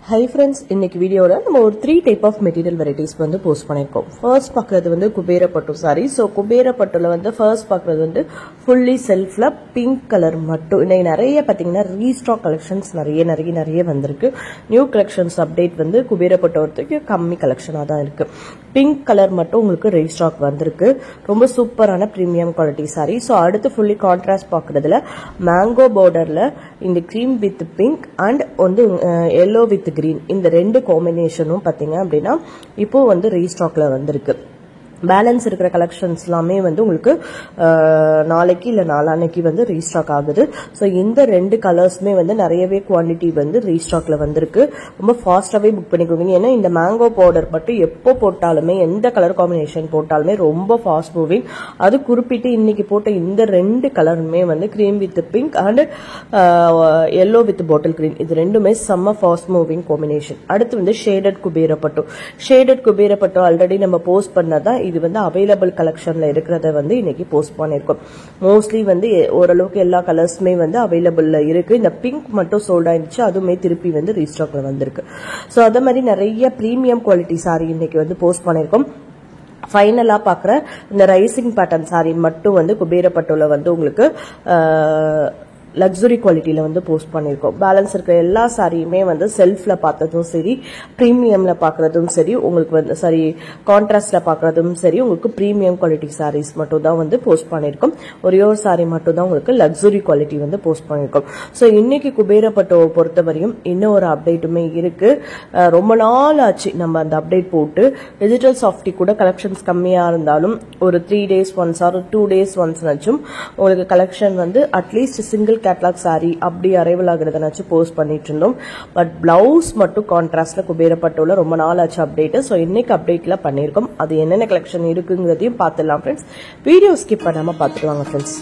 Hi friends, இன்னைக்கு வீடியோல நம்ம ஒரு 3 டைப் ஆஃப் மெட்டீரியல் வெரைட்டிஸ் வந்து போஸ்ட் பண்ணிருக்கோம். ஃபர்ஸ்ட் பார்க்கிறது வந்து குபேர பட்டு சாரி. சோ குபேர பட்டுல வந்து ஃபர்ஸ்ட் பார்க்கிறது வந்து ஃபுல்லி செல்ஃப்ல பிங்க் கலர் மட்டும். இன்னைக்கு நிறைய பாத்தீங்கன்னா ரீஸ்டாக் கலெக்ஷன்ஸ் நிறைய வந்திருக்கு. நியூ கலெக்ஷன்ஸ் அப்டேட் வந்து குபேர பட்டு வரதுக்கு கம்மி கலெக்ஷனா தான் இருக்கு. பிங்க் கலர் மட்டும் உங்களுக்கு ரீஸ்டாக் வந்திருக்கு. ரொம்ப சூப்பரான பிரீமியம் குவாலிட்டி சாரி. சோ அடுத்து ஃபுல்லி கான்ட்ராஸ்ட் பார்க்கிறதுல மேங்கோ பார்டர்ல இந்த கிரீம் வித் பிங்க் அண்ட் வந்து yellow வித் green இந்த ரெண்டு காம்பினேஷனும் பாத்தீங்க அப்படின்னா இப்போ வந்து ரீஸ்டாக்ல வந்திருக்கு. பேலன்ஸ் இருக்கிற கலெக்ஷன்ஸ் எல்லாமே வந்து உங்களுக்கு நாளைக்கு இல்ல நாளானைக்கு வந்து ரீஸ்டாக் ஆகுது. சோ இந்த ரெண்டு கலர்ஸ்மே வந்து நிறையவே குவாண்டிட்டி வந்து ரீஸ்டாக்ல வந்திருக்கு. ரொம்ப ஃபாஸ்டாவே புக் பண்ணிக்கோங்க. ஏன்னா இந்த மேங்கோ பவுடர் மட்டும் எப்போ போட்டாலுமே எந்த கலர் காம்பினேஷன் போட்டாலுமே ரொம்ப ஃபாஸ்ட் மூவிங். அது குறிப்பிட்டு இன்னைக்கு போட்ட இந்த ரெண்டு கலருமே வந்து cream with pink and yellow with bottle green இது ரெண்டுமே செம்ம ஃபாஸ்ட் மூவிங் காம்பினேஷன். அடுத்து வந்து ஷேடட் குபேரப்பட்டு. ஷேடட் குபேரப்பட்டு ஆல்ரெடி நம்ம போஸ்ட் பண்ணதான் இது வந்து அவைலபிள் கலெக்ஷன்ல இருக்கிறத வந்து இன்னைக்கு போஸ்ட் பண்ணிருக்கோம். மோஸ்ட்லி வந்து ஓரளவுக்கு எல்லா கலர்ஸ்மே வந்து அவைலபிள்ல இருக்கு. இந்த பிங்க் மட்டும் சோல்ட் ஆயிடுச்சு. அதுவுமே திருப்பி வந்து ரீஸ்டாக்ல வந்திருக்கு. சோ அதே மாதிரி நிறைய பிரீமியம் குவாலிட்டி சாரி இன்னைக்கு வந்து போஸ்ட் பண்ணிருக்கோம். ஃபைனலா பாக்குற இந்த ரைசிங் பேட்டர்ன் சாரி மட்டும் வந்து குபேரப்பட்டுல வந்து உங்களுக்கு லக்ஸுரி குவாலிட்டியில வந்து போஸ்ட் பண்ணிருக்கோம். பேலன்ஸ் இருக்க எல்லா சாரியுமே வந்து செல்ஃப்ல பார்த்ததும் சரி, பிரீமியம்ல பாக்குறதும் சரி, உங்களுக்கு வந்து சரி கான்ட்ராஸ்ட்ல பாக்குறதும் சரி, உங்களுக்கு பிரீமியம் குவாலிட்டி சாரீஸ் மட்டும் தான் வந்து போஸ்ட் பண்ணிருக்கோம். ஒரே ஒரு சாரி மட்டும் தான் உங்களுக்கு லக்ஸுரி குவாலிட்டி வந்து போஸ்ட் பண்ணிருக்கோம். சோ இன்னைக்கு குபேரப்பட்டுவை பொறுத்தவரையும் இன்னும் ஒரு அப்டேட்டுமே இருக்கு. ரொம்ப நாள் ஆச்சு நம்ம அந்த அப்டேட் போட்டு. டிஜிட்டல் சாஃப்டி கூட கலெக்ஷன்ஸ் கம்மியா இருந்தாலும் ஒரு 3 days once or 2 days once ஆச்சும் உங்களுக்கு கலெக்ஷன் வந்து அட்லீஸ்ட் சிங்கிள் கேட்லாக் சாரி அப்படி அரைவல் ஆகுறதுனாச்சு போஸ்ட் பண்ணிட்டு இருந்தோம். பட் பிளவுஸ் மட்டும் கான்ட்ராஸ்ட்ல குபேரப்பட்டுல ரொம்ப நாள் ஆச்சு அப்டேட். சோ இன்னைக்கு அப்டேட்ல பண்ணிருக்கோம். அது என்னென்ன கலெக்ஷன் இருக்குங்கிறதையும் பார்த்துடலாம் ஃப்ரெண்ட்ஸ். வீடியோ ஸ்கிப் பண்ணாம பார்த்துட்டு வாங்க ஃப்ரெண்ட்ஸ்.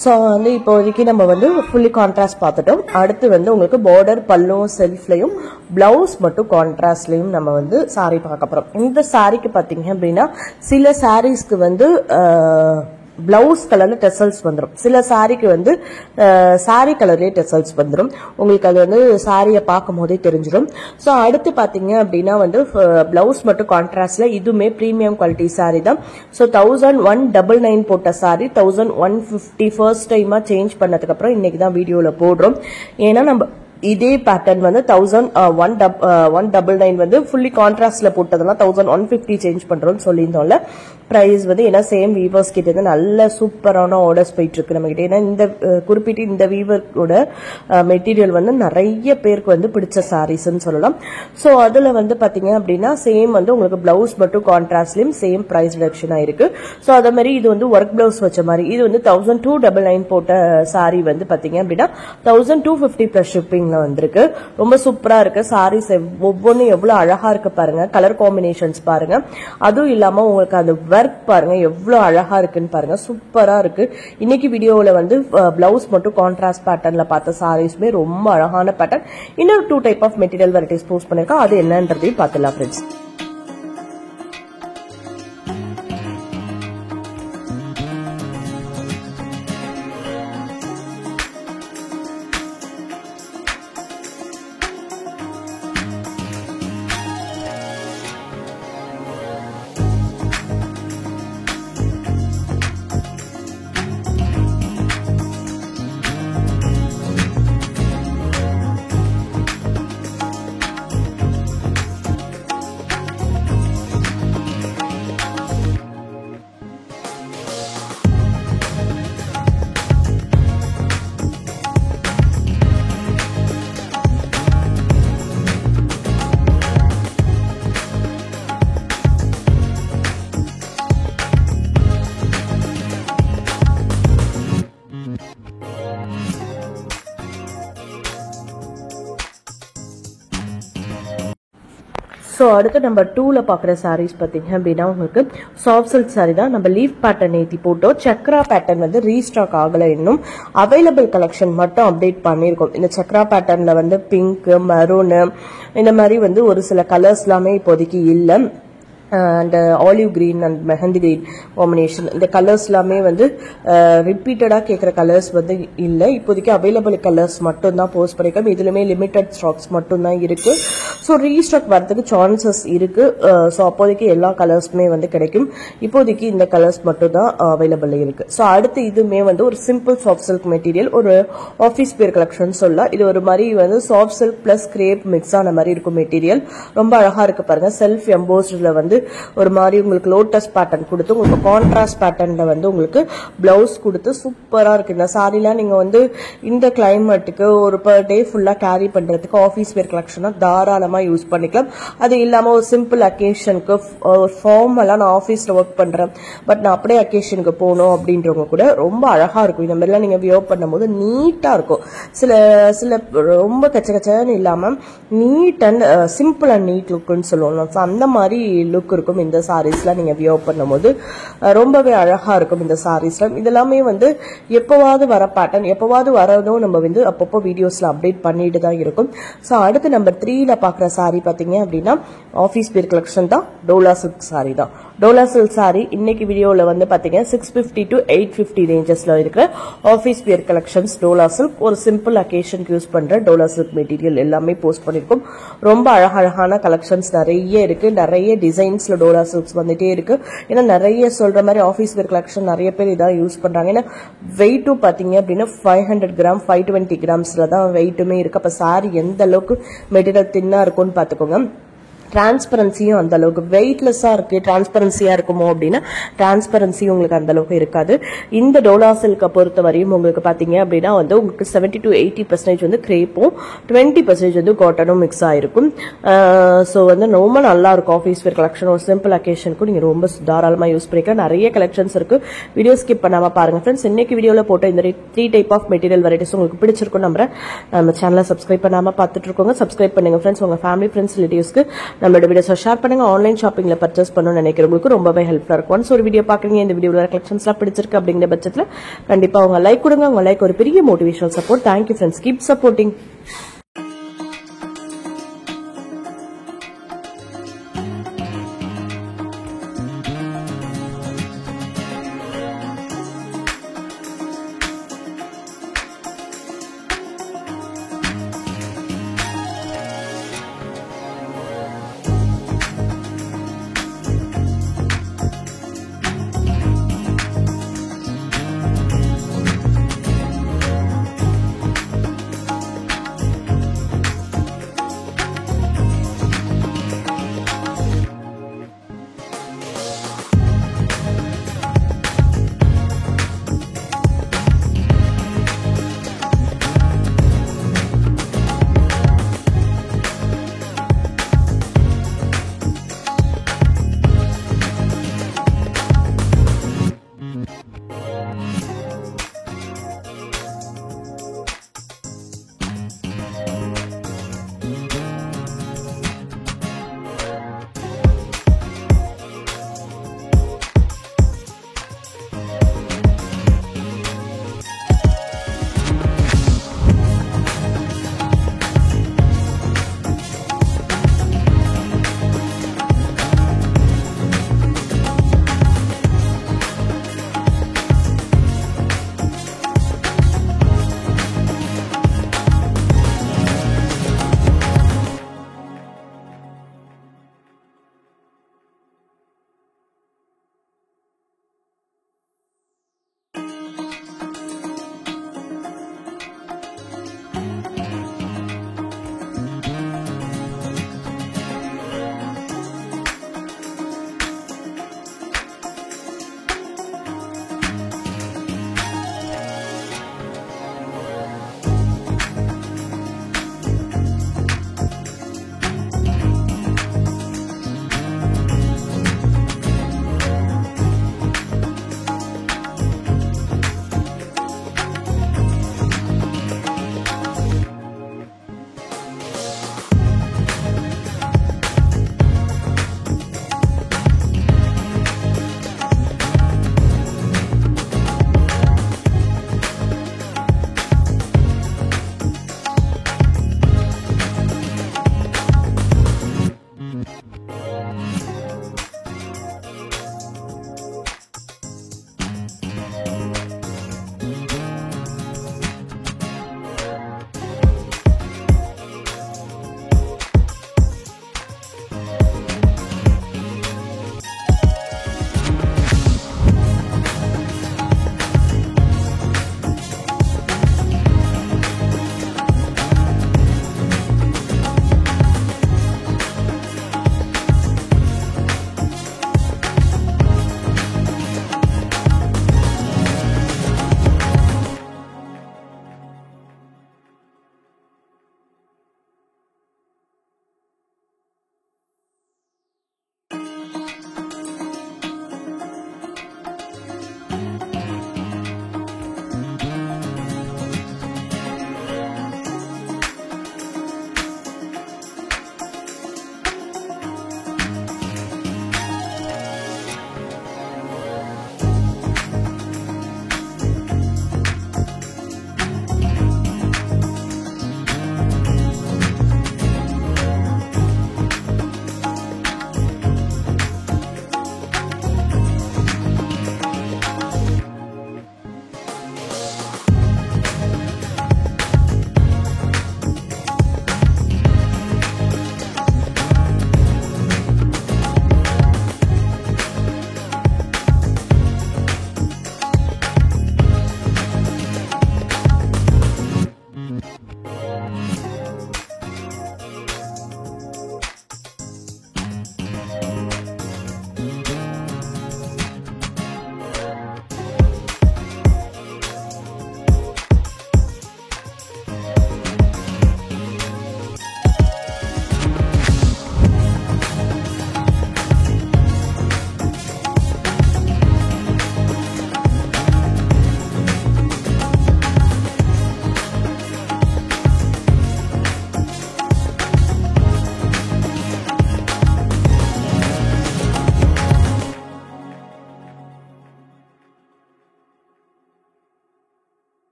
ஸோ வந்து இப்போதைக்கு நம்ம வந்து ஃபுல்லி கான்ட்ராஸ்ட் பார்த்துட்டோம். அடுத்து வந்து உங்களுக்கு பார்டர் பல்லும் செல்ஃப்லையும் பிளவுஸ் மட்டும் கான்ட்ராஸ்ட்லையும் நம்ம வந்து சாரி பார்க்க போறோம். இந்த சாரிக்கு பார்த்தீங்க அப்படின்னா சில சாரீஸ்க்கு வந்து பிளவுஸ் கலர்ல டெசல்ஸ் வந்துடும். சில சாரிக்கு வந்து சாரி கலர்லயே டெசல்ஸ் வந்துடும். உங்களுக்கு அது வந்து சாரியை பார்க்கும் போதே தெரிஞ்சிடும். ஸோ அடுத்து பாத்தீங்க அப்படின்னா வந்து பிளவுஸ் மட்டும் கான்ட்ராஸ்ட்ல இதுவுமே பிரீமியம் குவாலிட்டி சாரி தான். ஸோ 1199 போட்ட சாரி 1150 ஃபர்ஸ்ட் டைமா சேஞ்ச் பண்ணதுக்கு அப்புறம் இன்னைக்கு தான் வீடியோல போடுறோம். ஏன்னா நம்ம இதே பேட்டர்ன் வந்து 1199 வந்து ஃபுல்லி கான்ட்ராஸ்ட்ல போட்டதெல்லாம் 1150 சேஞ்ச் பண்றோம்னு சொல்லியிருந்தோம்ல. பிரைஸ் வந்து ஏன்னா சேம் வீவர்ஸ் கிட்ட இருந்து நல்ல சூப்பரான ஆர்டர்ஸ் போயிட்டு இருக்கு நம்ம கிட்ட. ஏன்னா இந்த குறிப்பிட்டு இந்த வீவரோட மெட்டீரியல் வந்து நிறைய பேருக்கு வந்து பிடிச்ச சாரீஸ்ன்னு சொல்லலாம். ஸோ அதுல வந்து பாத்தீங்க அப்படின்னா சேம் வந்து உங்களுக்கு பிளவுஸ் மட்டும் கான்ட்ராஸ்ட்லயும் சேம் பிரைஸ் ரிடக்ஷன் ஆயிருக்கு. ஸோ அதே மாதிரி இது வந்து ஒர்க் பிளவுஸ் வச்ச மாதிரி இது வந்து 1299 போட்ட சாரி வந்து பாத்தீங்க அப்படின்னா 1250 பிளஸ் ஷிப்பிங் வந்திருக்கு. ரொம்ப சூப்பரா இருக்கு. சாரீஸ் ஒவ்வொன்றும் எவ்வளவு அழகா இருக்கு பாருங்க. கலர் காம்பினேஷன்ஸ் பாருங்க. அதுவும் இல்லாம உங்களுக்கு அந்த ஒர்க் பாருங்க எவ்வளவு அழகா இருக்குன்னு பாருங்க. சூப்பரா இருக்கு. இன்னைக்கு வீடியோல வந்து பிளவுஸ் மட்டும் கான்ட்ராஸ்ட் பேட்டர்ன்ல பார்த்த சாரீஸ்மே ரொம்ப அழகான பேட்டர்ன். இன்னொரு 2 type of material varieties post பண்ணிருக்கோம். அது என்னன்றதையும் பார்த்துலாம் ஃப்ரெண்ட்ஸ். ஸோ அடுத்து நம்பர் 2ல பார்க்குற சாரீஸ் பார்த்தீங்க அப்படின்னா உங்களுக்கு சாஃப்ட் சில்க் சாரீ தான். நம்ம லீஃப் பேட்டர்ன் ஏற்றி போட்டோம். சக்ரா பேட்டர்ன் வந்து ரீஸ்டாக் ஆகலை, இன்னும் அவைலபிள் கலெக்ஷன் மட்டும் அப்டேட் பண்ணியிருக்கோம். இந்த சக்ரா பேட்டர்ன்ல வந்து பிங்க், மெரூனு இந்த மாதிரி வந்து ஒரு சில கலர்ஸ் எல்லாமே இப்போதைக்கு இல்லை. And olive green and mehndi green combination இந்த கலர்ஸ் எல்லாமே வந்து ரிப்பீட்டடாக கேட்குற கலர்ஸ் வந்து இல்லை. இப்போதைக்கு அவைலபிள் கலர்ஸ் மட்டும் தான் போஸ்ட் பண்ணியிருக்கோம். இதுலையுமே லிமிட்டட் ஸ்டாக்ஸ் மட்டும் தான் இருக்கு. ஸோ ரீஸ்டாக் வரதுக்கு சான்சஸ் இருக்கு. ஸோ அப்போதைக்கு எல்லா கலர்ஸுமே வந்து கிடைக்கும். இப்போதைக்கு இந்த கலர்ஸ் மட்டும் தான் அவைலபிள் இருக்கு. ஸோ அடுத்து இதுவுமே வந்து ஒரு சிம்பிள் சாஃப்ட் சில்க் மெட்டீரியல், ஒரு ஆஃபீஸ் பேர் கலெக்ஷன் சொல்லலாம். இது ஒரு மாதிரி வந்து soft silk plus crepe mix ஆன மாதிரி இருக்கும் மெட்டீரியல். ரொம்ப அழகா இருக்கு பாருங்க. செல்ஃப் எம்போஸ்ட்ல வந்து ஒரு மாதிரி உங்களுக்கு லோட்டஸ் பேட்டர்ன் கொடுத்து உங்களுக்கு கான்ட்ராஸ்ட் பேட்டர்ன்ல வந்து உங்களுக்கு பிளவுஸ் கொடுத்து சூப்பரா இருக்கு. இந்த சாரிலாம் நீங்க வந்து இந்த கிளைமேட்டுக்கு ஒரு பர் டே ஃபுல்லா கேரி பண்றதுக்கு ஆஃபீஸ் வேர் கலெக்ஷனா தாராளமா யூஸ் பண்ணிக்கலாம். அது இல்லாம ஒரு சிம்பிள் அக்கேஷனுக்கு ஃபார்மலா நான் ஆஃபீஸ்ல ஒர்க் பண்றேன் பட் நான் அப்படியே அக்கேஷனுக்கு போகணும் அப்படின்றவங்க கூட ரொம்ப அழகா இருக்கும். இந்த மாதிரிலாம் நீங்க வியர் பண்ணும்போது நீட்டா இருக்கும். சில சில ரொம்ப கச்ச கச்சன்னு இல்லாம neat and simple and neat லுக்குன்னு சொல்லுவோம். அந்த மாதிரி லுக் இருக்கும் இந்த சாரீஸ்ல நீங்க வியர் பண்ணும்போது. ரொம்பவே அழகா இருக்கும் இந்த சாரீஸ்ல. இதெல்லாமே வந்து எப்பவாவது வர பேட்டர்ன், எப்பவாவது வரதும் நம்ம வந்து அப்பப்போ வீடியோஸ்ல அப்டேட் பண்ணிட்டு தான் இருக்கும். ஸோ அடுத்து நம்பர் 3ல பாக்குற சாரி பாத்தீங்க அப்படின்னா ஆஃபீஸ் பேர் கலெக்ஷன் தான். டோலா சில்க் சாரி தான். டோலா சில்க் சாரி இன்னைக்கு வீடியோல வந்து பாத்தீங்கன்னா 650 to 850 ரேஞ்சஸ்ல இருக்கிற ஆஃபீஸ் பேர் கலெக்ஷன்ஸ் டோலா சில்க். ஒரு சிம்பிள் அக்கேஷனுக்கு யூஸ் பண்ற டோலா சில்க் மெட்டீரியல் எல்லாமே போஸ்ட் பண்ணிருக்கோம். ரொம்ப அழகழகான கலெக்ஷன்ஸ் நிறைய இருக்கு. நிறைய டிசைன்ஸ்ல டோலா சில்க்ஸ் வந்துட்டே இருக்கு. ஏன்னா நிறைய சொல்ற மாதிரி ஆஃபீஸ் வேர் கலெக்ஷன் நிறைய பேர் இதான் யூஸ் பண்றாங்க. ஏன்னா வெயிட்டும் பாத்தீங்க அப்படின்னா 500 கிராம் 520 கிராம்ஸ்ல தான் வெயிட்டுமே இருக்கு. அப்ப சாரி எந்த அளவுக்கு மெட்டீரியல் தின்னா இருக்கும்னு பாத்துக்கோங்க. டிரான்ஸ்பரன்சியும் அந்த அளவுக்கு வெயிட்லெஸ்ஸா இருக்கு. டிரான்ஸ்பரன்சியா இருக்குமோ அப்படின்னா டிரான்ஸ்பரன்சி உங்களுக்கு அந்த அளவுக்கு இருக்காது. இந்த டோலா சில்கை பொறுத்த வரையும் உங்களுக்கு பாத்தீங்க அப்படின்னா வந்து உங்களுக்கு 70 to 80% வந்து கிரேப்பும் 20% வந்து காட்டனும் மிக்ஸ் ஆயிருக்கும். ஸோ வந்து ரொம்ப நல்லா இருக்கும். ஆஃபீஸ் வேர் கலெக்ஷன் ஒரு சிம்பிள் அக்கேஷனுக்கும் நீங்க ரொம்ப தாராளமா யூஸ் பண்ணிக்கலாம். நிறைய கலெக்ஷன்ஸ் இருக்கு. வீடியோ ஸ்கிப் பண்ணாம பாருங்க ஃப்ரெண்ட்ஸ். இன்னைக்கு வீடியோல போட்ட இந்த 3 டைப் ஆஃப் மெட்டீரியல் வெரைட்டிஸ் உங்களுக்கு பிடிச்சிருக்கும் நம்புறேன். நம்ம சேனலை சப்ஸ்கிரைப் பண்ணாம பார்த்துட்டு இருக்கோங்க. சப்ஸ்கிரைப் பண்ணுங்க ஃப்ரெண்ட்ஸ். உங்க ஃபேமிலி ஃப்ரெண்ட்ஸ் ரிலேட்டிவ்ஸ்க்கு நம்மளோட வீடியோஸை ஷேர் பண்ணுங்க. ஆன்லைன் ஷாப்பிங்ல பர்ச்சேஸ் பண்ணணும்னு நினைக்கிறவங்களுக்கு ரொம்பவே ஹெல்ப்ஃபுல்லா இருக்கும். ஒன்ஸ் ஒரு வீடியோ பாக்குறீங்க, இந்த வீடியோல கலெக்ஷன்ஸ்லாம் பிடிச்சிருக்கு அப்படிங்கிற பட்சத்துல கண்டிப்பா உங்க லைக் கொடுங்க. உங்க லைக் ஒரு பெரிய motivational support. Thank you friends. Keep supporting.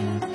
you.